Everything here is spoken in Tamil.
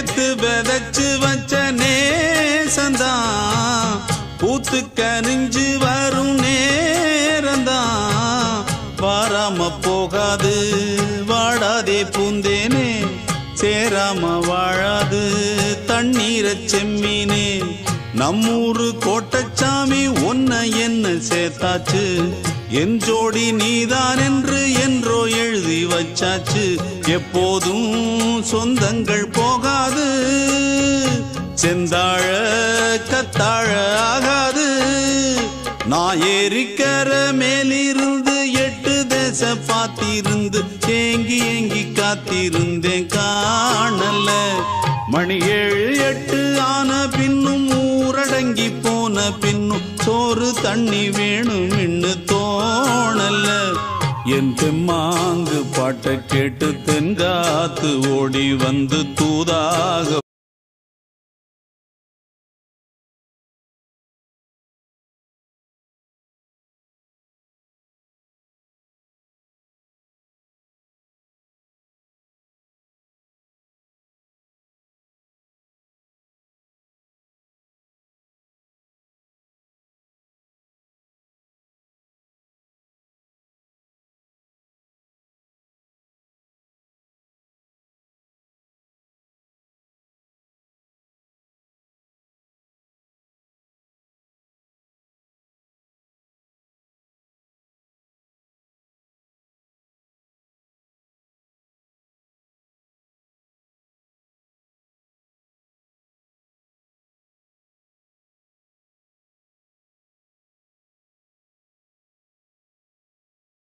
நேத்து விதைச்சு வச்ச நேசந்தான் பூத்து கனிஞ்சு வரும் நேரந்தான் வாராம போகாது வாடாதே பூந்தேனே சேராம வாழாது தண்ணீரை செம்மீனே நம்மூரு கோட்டச்சாமி ஒன்ன என்ன சேர்த்தாச்சு என் ஜோடி நீதான் என்று என்றோ எழுதி வச்சாச்சு எப்போதும் சொந்தங்கள் போகாது செந்தாழ கத்தாழ ஆகாது நான் ஏரிக்கர மேலிருந்து 8 தேச பார்த்திருந்து ஏங்கி ஏங்கி காத்திருந்தேன் காணல மணி 7 8 ஆன பின்னும் ஊரடங்கி போன பின்னும் சோறு தண்ணி வேணும் இன்னு தோணல என் தெம்மாங்கு பாட்டை கேட்டு தென்காத்து ஓடி வந்து தூதாக